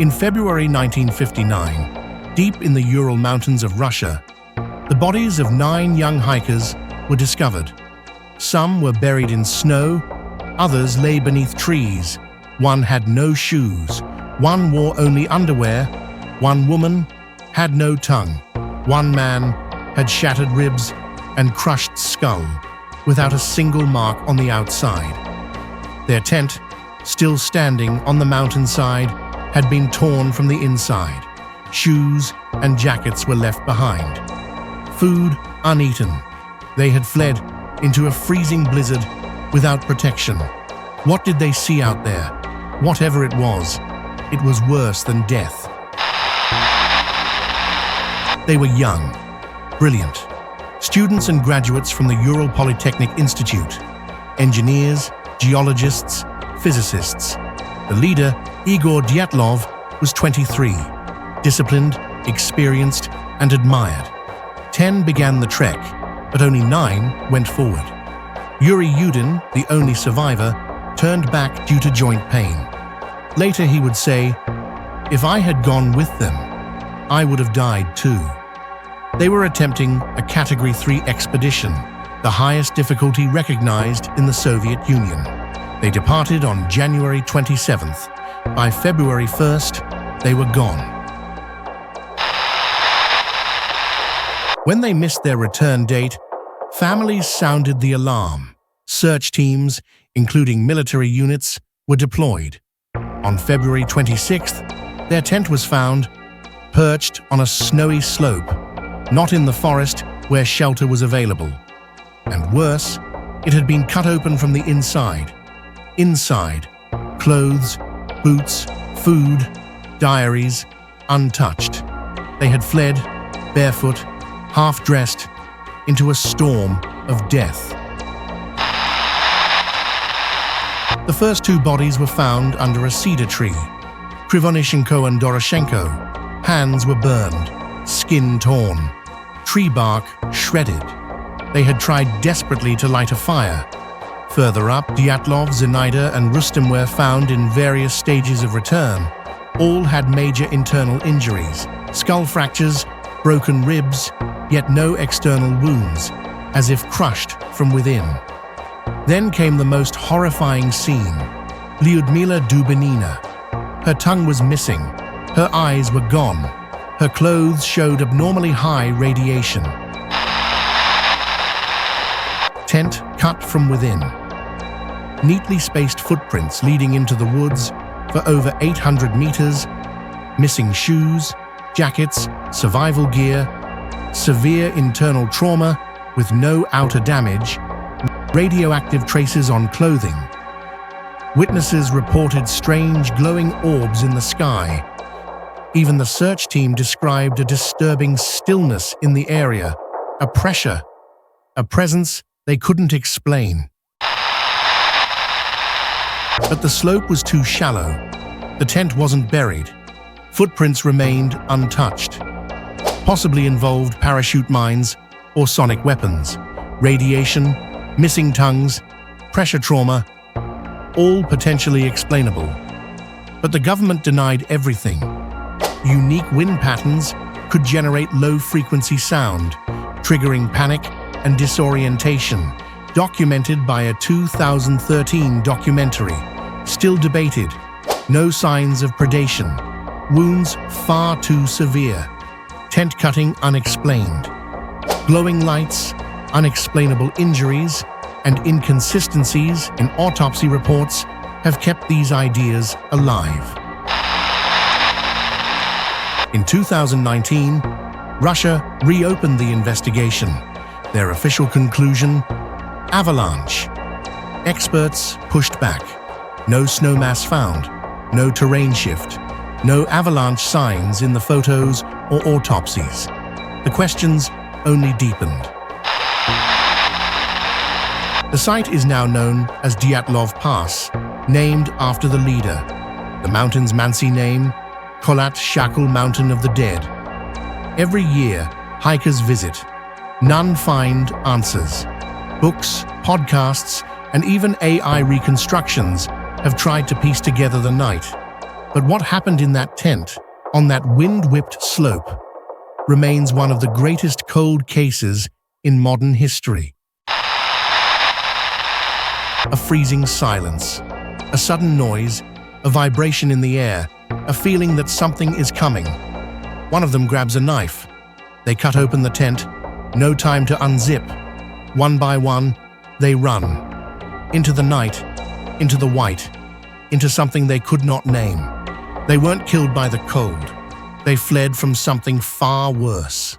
In February 1959, deep in the Ural Mountains of Russia, the bodies of 9 young hikers were discovered. Some were buried in snow, others lay beneath trees. One had no shoes, one wore only underwear, one woman had no tongue, one man had shattered ribs and crushed skull, without a single mark on the outside. Their tent, still standing on the mountainside, had been torn from the inside. Shoes and jackets were left behind. Food uneaten. They had fled into a freezing blizzard without protection. What did they see out there? Whatever it was worse than death. They were young, brilliant, students and graduates from the Ural Polytechnic Institute, engineers, geologists, physicists. The leader, Igor Dyatlov, was 23, disciplined, experienced, and admired. 10 began the trek, but only 9 went forward. Yuri Yudin, the only survivor, turned back due to joint pain. Later he would say, "If I had gone with them, I would have died too." They were attempting a Category 3 expedition, the highest difficulty recognized in the Soviet Union. They departed on January 27th. By February 1st, they were gone. When they missed their return date, families sounded the alarm. Search teams, including military units, were deployed. On February 26th, their tent was found, perched on a snowy slope, not in the forest where shelter was available. And worse, it had been cut open from the inside. Inside, clothes, boots, food, diaries, untouched. They had fled, barefoot, half-dressed, into a storm of death. The first 2 bodies were found under a cedar tree. Krivonishenko and Doroshenko. Hands were burned, skin torn, tree bark shredded. They had tried desperately to light a fire. Further up, Dyatlov, Zenaida, and Rustem were found in various stages of return. All had major internal injuries, skull fractures, broken ribs, yet no external wounds, as if crushed from within. Then came the most horrifying scene. Lyudmila Dubinina. Her tongue was missing, her eyes were gone, her clothes showed abnormally high radiation. Tent cut from within. Neatly spaced footprints leading into the woods for over 800 meters, missing shoes, jackets, survival gear, severe internal trauma with no outer damage, radioactive traces on clothing. Witnesses reported strange glowing orbs in the sky. Even the search team described a disturbing stillness in the area, a pressure, a presence they couldn't explain. But the slope was too shallow. The tent wasn't buried. Footprints remained untouched. Possibly involved parachute mines or sonic weapons, radiation, missing tongues, pressure trauma, all potentially explainable. But the government denied everything. Unique wind patterns could generate low-frequency sound, triggering panic and disorientation, documented by a 2013 documentary. Still debated. No signs of predation. Wounds far too severe. Tent cutting unexplained. Glowing lights, unexplainable injuries, and inconsistencies in autopsy reports have kept these ideas alive. In 2019, Russia reopened the investigation. Their official conclusion: avalanche. Experts pushed back. No snow mass found, no terrain shift, no avalanche signs in the photos or autopsies. The questions only deepened. The site is now known as Dyatlov Pass, named after the leader. The mountain's Mansi name, Kholat Shakal Mountain of the Dead. Every year, hikers visit. None find answers. Books, podcasts, and even AI reconstructions have tried to piece together the night. But what happened in that tent, on that wind-whipped slope, remains one of the greatest cold cases in modern history. A freezing silence, a sudden noise, a vibration in the air, a feeling that something is coming. One of them grabs a knife. They cut open the tent. No time to unzip. One by one, they run. Into the night, into the white, into something they could not name. They weren't killed by the cold. They fled from something far worse.